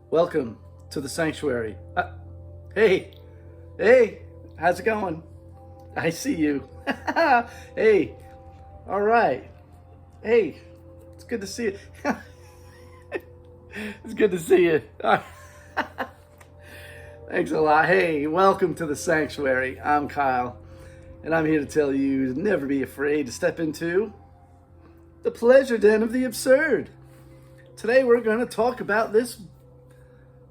Welcome to the sanctuary. Hey, hey, how's it going? I see you. Hey, all right. Hey, it's good to see you. It's good to see you. Thanks a lot. Hey, welcome to the sanctuary. I'm Kyle, and I'm here to tell you to never be afraid to step into the pleasure den of the absurd. Today we're going to talk about this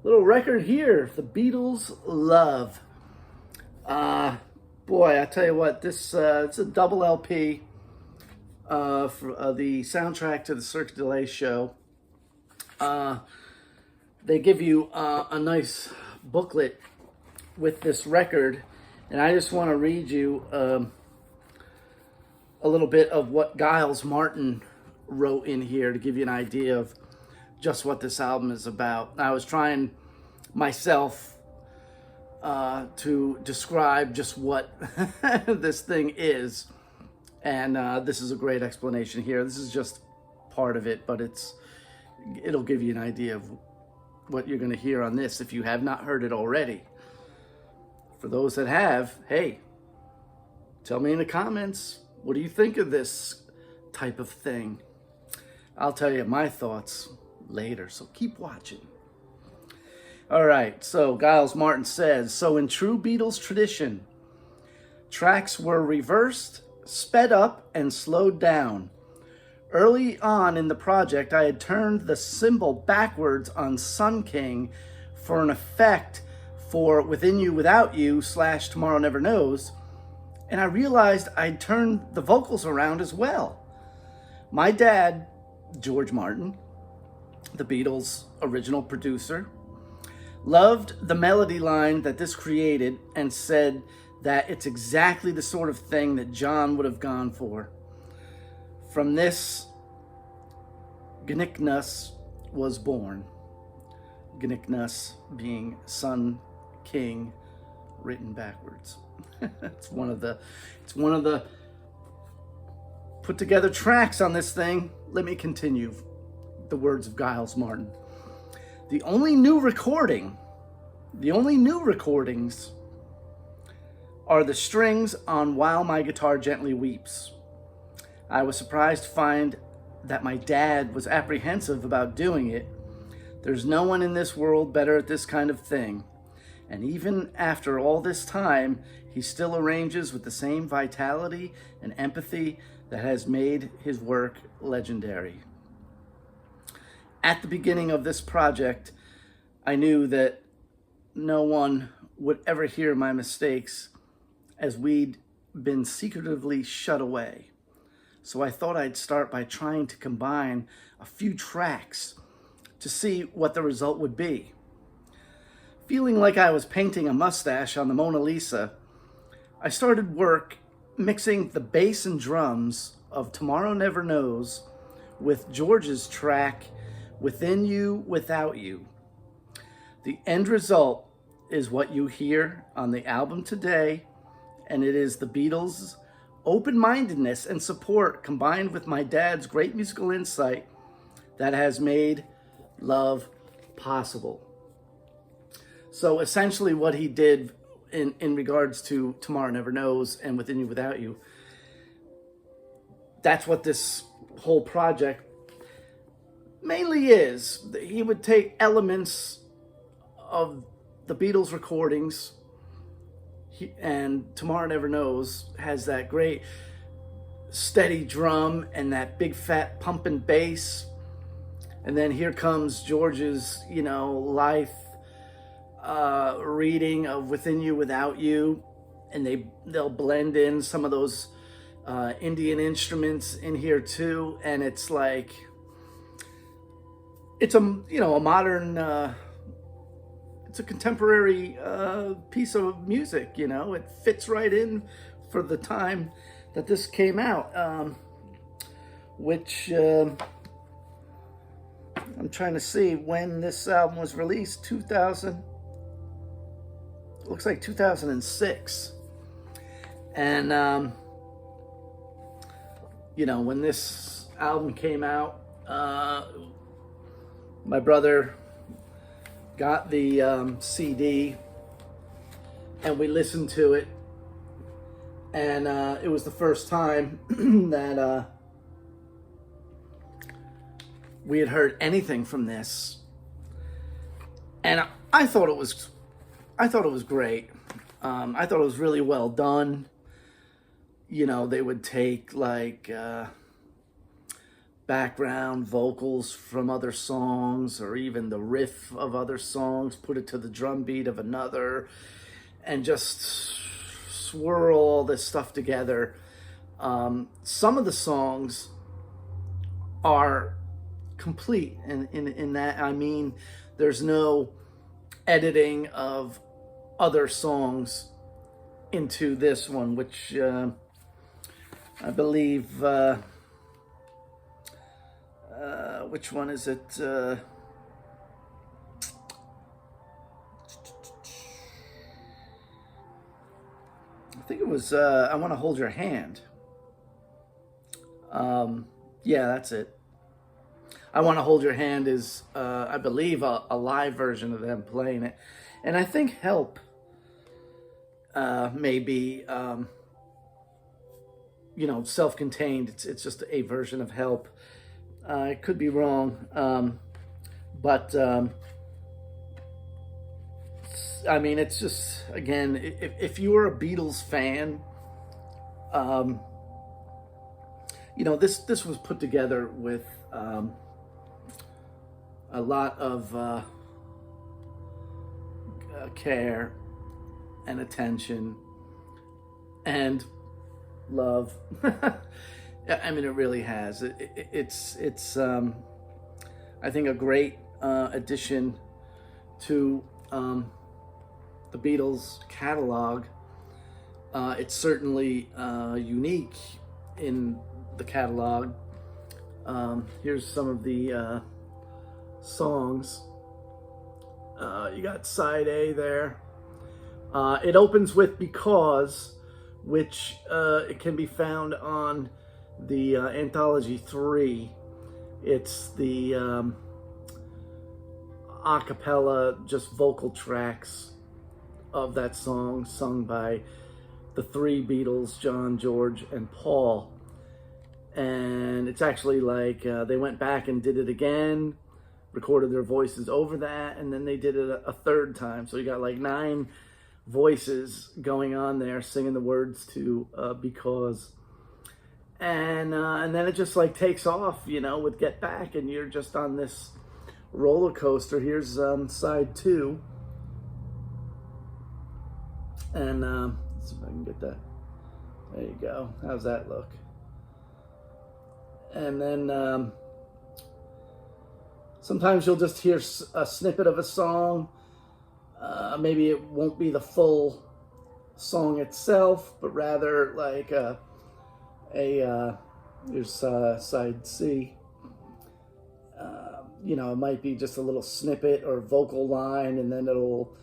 little record here, the Beatles' Love. Boy, I tell you what, this it's a double LP for the soundtrack to the Cirque du Soleil show. They give you a nice booklet with this record, and I just want to read you a little bit of what Giles Martin wrote in here to give you an idea of just what this album is about. I was trying myself to describe just what this thing is, and this is a great explanation here. This is just part of it, but it'll give you an idea of what you're going to hear on this if you have not heard it already. For those that have, hey, tell me in the comments, what do you think of this type of thing? I'll tell you my thoughts later, so keep watching. All right, so Giles Martin says, so in true Beatles tradition, tracks were reversed, sped up, and slowed down. Early on in the project, I had turned the symbol backwards on Sun King for an effect for Within You, Without You / Tomorrow Never Knows, and I realized I'd turned the vocals around as well. My dad, George Martin, the Beatles' original producer, loved the melody line that this created and said that it's exactly the sort of thing that John would have gone for. From this, Gnicknus was born. Gnicknus being Sun King written backwards. It's one of the put together tracks on this thing. Let me continue the words of Giles Martin. The only new recordings are the strings on While My Guitar Gently Weeps. I was surprised to find that my dad was apprehensive about doing it. There's no one in this world better at this kind of thing. And even after all this time, he still arranges with the same vitality and empathy that has made his work legendary. At the beginning of this project, I knew that no one would ever hear my mistakes, as we'd been secretively shut away. So I thought I'd start by trying to combine a few tracks to see what the result would be. Feeling like I was painting a mustache on the Mona Lisa, I started work mixing the bass and drums of Tomorrow Never Knows with George's track Within You, Without You. The end result is what you hear on the album today, and it is the Beatles' open-mindedness and support combined with my dad's great musical insight that has made love possible. So essentially what he did in regards to Tomorrow Never Knows and Within You, Without You, that's what this whole project mainly is. He would take elements of the Beatles recordings, and Tomorrow Never Knows has that great steady drum and that big fat pumping bass, and then here comes George's life reading of Within You, Without You, and they'll blend in some of those Indian instruments in here too, and it's like it's a modern it's a contemporary piece of music. It fits right in for the time that this came out, which I'm trying to see when this album was released. 2000, looks like 2006. And when this album came out, my brother got the CD, and we listened to it, and it was the first time that we had heard anything from this, and I thought it was great. I thought it was really well done. You know, they would take like background vocals from other songs, or even the riff of other songs, put it to the drum beat of another, and just swirl all this stuff together. Some of the songs are complete, and in that I mean there's no editing of other songs into this one, which I believe, which one is it? I think it was I Want to Hold Your Hand. Yeah, that's it. I Want to Hold Your Hand is, I believe, a live version of them playing it. And I think Help may be, self-contained. It's just a version of Help. I could be wrong. But I mean, it's just, again, if you were a Beatles fan, this was put together with a lot of care and attention and love. I mean, it really has. It's I think a great addition to the Beatles catalog. It's certainly unique in the catalog. Here's some of the songs. You got side A there. It opens with Because, which it can be found on the Anthology 3. It's the a cappella, just vocal tracks of that song, sung by the three Beatles, John, George, and Paul. And it's actually like they went back and did it again, recorded their voices over that, and then they did it a third time. So you got like 9 voices going on there singing the words to Because. And then it just like takes off, with Get Back, and you're just on this roller coaster. Here's side 2. And let's see if I can get that. There you go. How's that look? And then sometimes you'll just hear a snippet of a song. Maybe it won't be the full song itself, but rather like here's side C. It might be just a little snippet or vocal line, and then it'll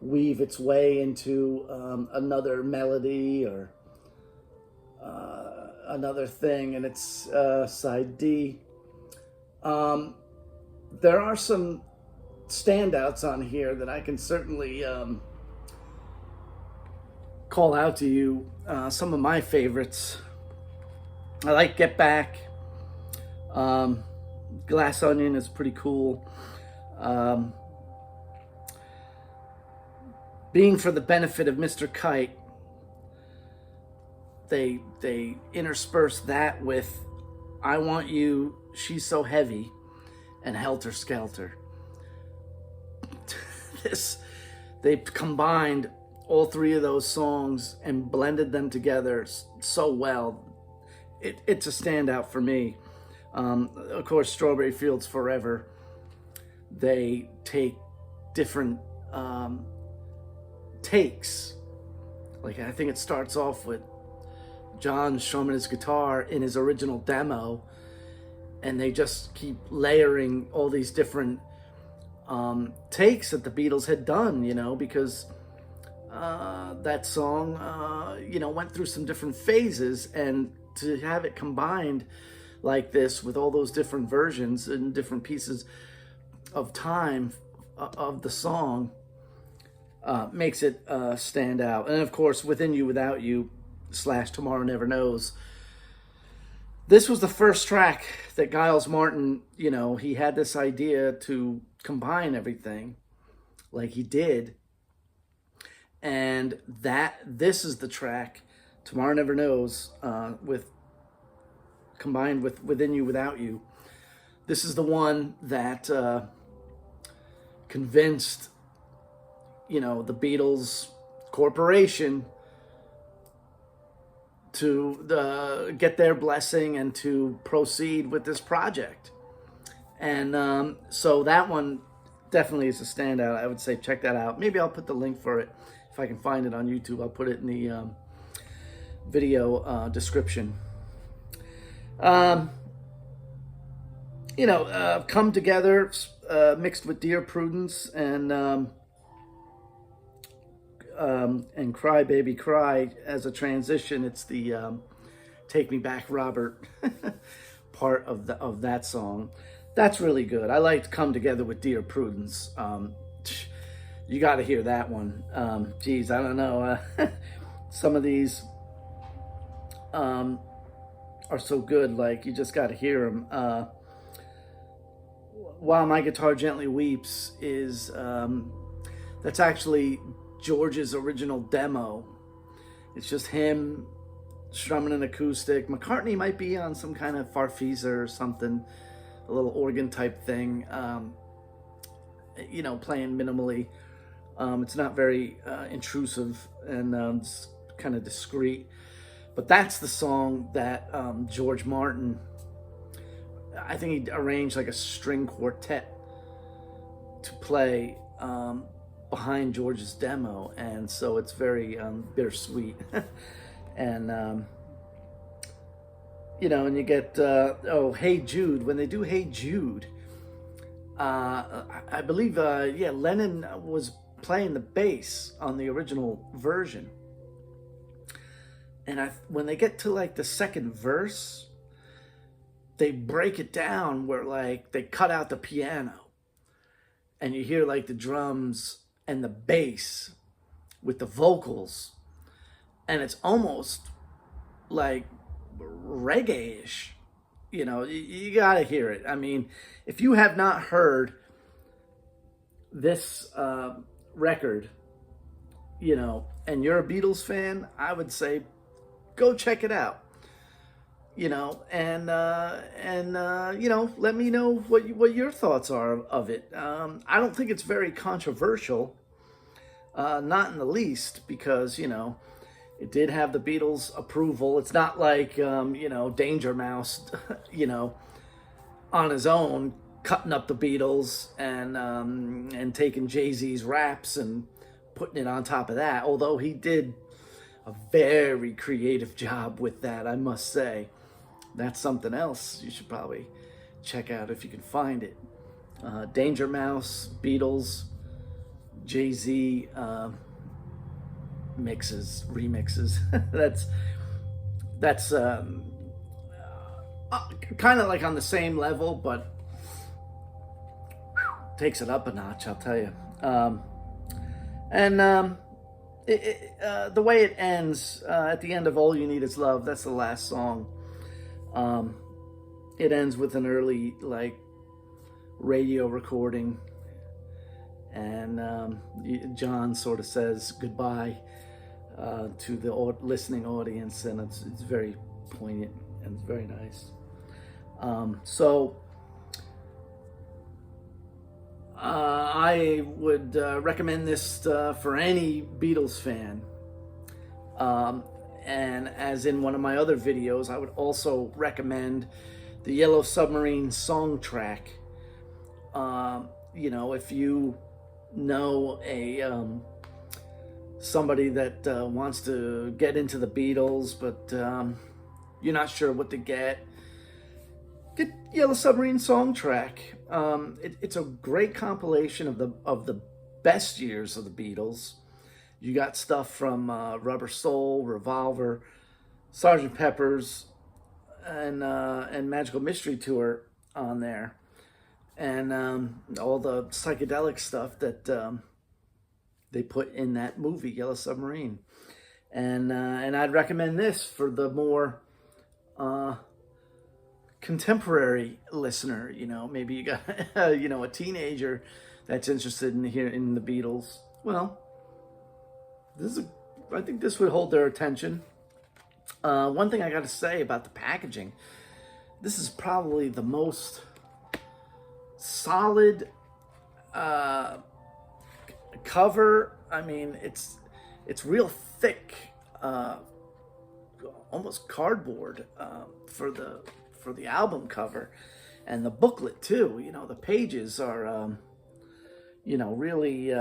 weave its way into another melody or another thing, and it's side D. There are some standouts on here that I can certainly call out to you. Some of my favorites. I like Get Back. Glass Onion is pretty cool. Being for the Benefit of Mr. Kite, they intersperse that with I Want You, She's So Heavy, and Helter Skelter. They've combined all 3 of those songs and blended them together so well. It's a standout for me. Of course, Strawberry Fields Forever. They take different takes. Like, I think it starts off with John strumming his guitar in his original demo, and they just keep layering all these different takes that the Beatles had done, because that song, went through some different phases, and to have it combined like this with all those different versions and different pieces of time of the song makes it stand out. And of course, Within You, Without You / Tomorrow Never Knows. This was the first track that Giles Martin, he had this idea to combine everything like he did. And this is the track, Tomorrow Never Knows, combined with Within You, Without You. This is the one that convinced, the Beatles Corporation to get their blessing and to proceed with this project. And so that one definitely is a standout. I would say check that out. Maybe I'll put the link for it if I can find it on YouTube. I'll put it in the video description. Come Together, mixed with Dear Prudence and Cry Baby Cry as a transition. It's the Take Me Back Robert part of that song. That's really good. I liked Come Together with Dear Prudence. You got to hear that one. Geez, I don't know. Some of these are so good, like you just got to hear them. While My Guitar Gently Weeps is that's actually George's original demo. It's just him strumming an acoustic. McCartney might be on some kind of farfisa or something, a little organ type thing, playing minimally. It's not very intrusive, and it's kind of discreet. But that's the song that George Martin, I think he arranged like a string quartet to play behind George's demo, and so it's very bittersweet. And and you get Hey Jude. When they do Hey Jude, I believe Lennon was playing the bass on the original version, and when they get to like the second verse, they break it down where like they cut out the piano and you hear like the drums and the bass with the vocals, and it's almost like reggae-ish. You gotta hear it. I mean, if you have not heard this record, and you're a Beatles fan, I would say go check it out. And let me know what your thoughts are of it. I don't think it's very controversial, not in the least, because it did have the Beatles' approval. It's not like Danger Mouse, on his own cutting up the Beatles and taking Jay-Z's raps and putting it on top of that. Although he did a very creative job with that, I must say. That's something else you should probably check out if you can find it. Danger Mouse, Beatles, Jay-Z remixes. that's kind of like on the same level, but takes it up a notch, I'll tell you. The way it ends, at the end of All You Need Is Love, that's the last song. It ends with an early radio recording, and John sort of says goodbye to the listening audience, and it's very poignant and it's very nice. I would recommend this for any Beatles fan. And as in one of my other videos, I would also recommend the Yellow Submarine Songtrack. If you know somebody that wants to get into the Beatles, but you're not sure what to get Yellow Submarine Songtrack. It's a great compilation of the best years of the Beatles. You got stuff from Rubber Soul, Revolver, Sgt. Pepper's, and Magical Mystery Tour on there. and all the psychedelic stuff that they put in that movie, Yellow Submarine. And I'd recommend this for the more contemporary listener. You know, maybe you got you know, a teenager that's interested in hearing the Beatles. Well, I think this would hold their attention. One thing I got to say about the packaging, this is probably the most solid cover. I mean, it's real thick, almost cardboard for the album cover, and the booklet too. You know, the pages are you know, really.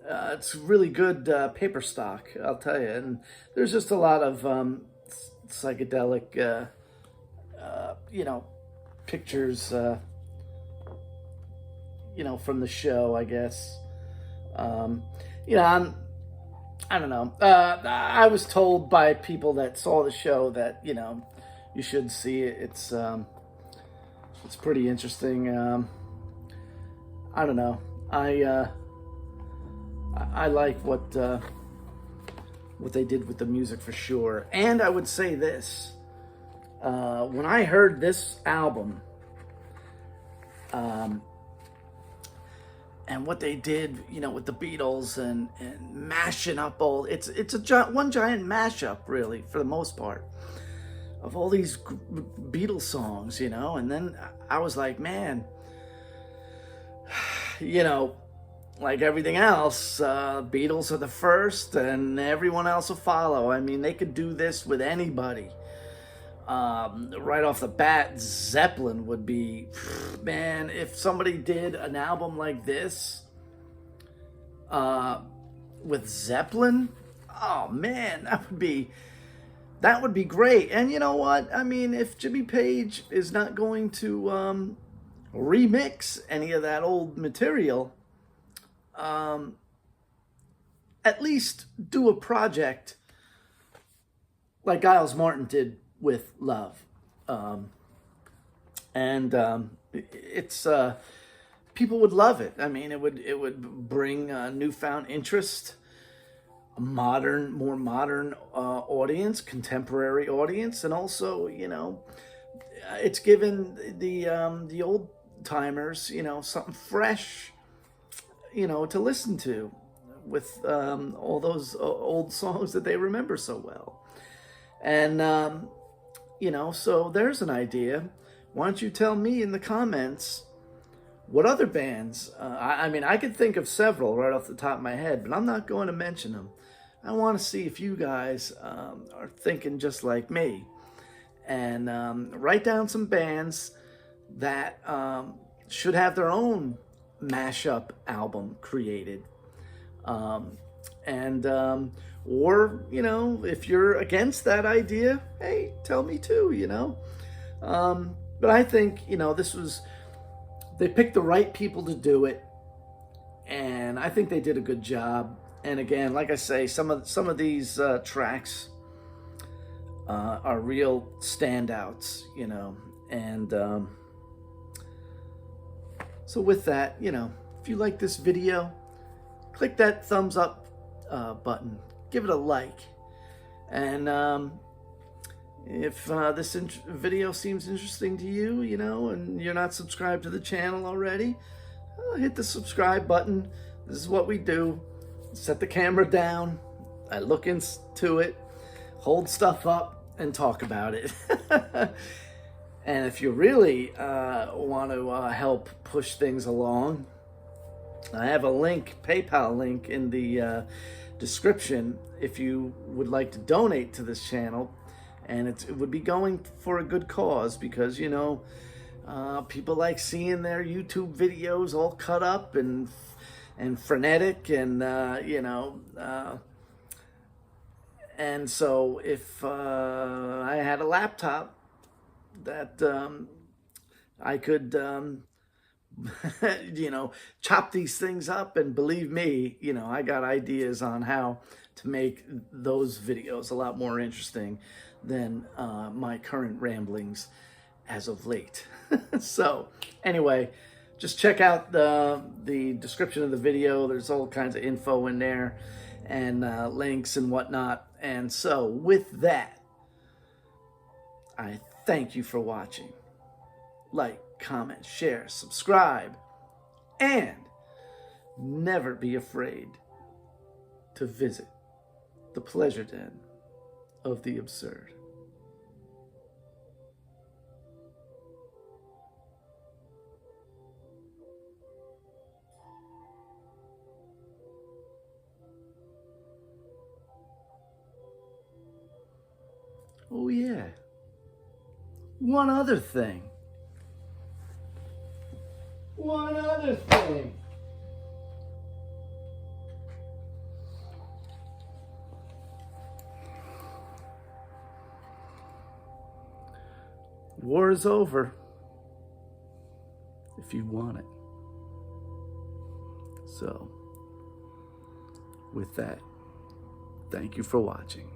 It's really good paper stock, I'll tell you. And there's just a lot of psychedelic, you know, pictures, you know, from the show, I guess. You know, I don't know. I was told by people that saw the show that, you know, you should see it. It's pretty interesting. I don't know. I like what they did with the music for sure. And I would say this, when I heard this album, and what they did, you know, with the Beatles and mashing up all, it's one giant mashup, really, for the most part, of all these Beatles songs, you know. And then I was like, man, you know, like everything else, Beatles are the first and everyone else will follow. I mean, they could do this with anybody. Right off the bat, Zeppelin would be, man, if somebody did an album like this with Zeppelin, oh man, that would be great. And you know what? I mean, if Jimmy Page is not going to remix any of that old material, at least do a project like Giles Martin did with Love. It's people would love it. I mean, it would bring newfound interest, a more modern audience, contemporary audience, and also, you know, it's given the old timers, you know, something fresh, you know, to listen to with all those old songs that they remember so well. And you know, so there's an idea. Why don't you tell me in the comments what other bands? I mean, I could think of several right off the top of my head, but I'm not going to mention them. I want to see if you guys are thinking just like me, and write down some bands that should have their own mashup album created. Or, you know, if you're against that idea, hey, tell me too, you know. But I think, you know, they picked the right people to do it, and I think they did a good job. And again, like I say, some of these tracks are real standouts, you know. And so with that, you know, if you like this video, click that thumbs up button, give it a like, and if this video seems interesting to you, you know, and you're not subscribed to the channel already, hit the subscribe button. This is what we do. Set the camera down, I look into it, hold stuff up, and talk about it. And if you really want to help push things along, I have a link, PayPal link, in the description if you would like to donate to this channel. And it would be going for a good cause, because, you know, people like seeing their YouTube videos all cut up and frenetic, and you know, and so if I had a laptop that I could you know, chop these things up, and believe me, you know, I got ideas on how to make those videos a lot more interesting than my current ramblings. as of late. So anyway, just check out the description of the video. There's all kinds of info in there and links and whatnot. And so with that, I thank you for watching. Like, comment, share, subscribe, and never be afraid to visit the pleasure den of the absurd. Oh yeah, one other thing. War is over if you want it. So, with that, thank you for watching.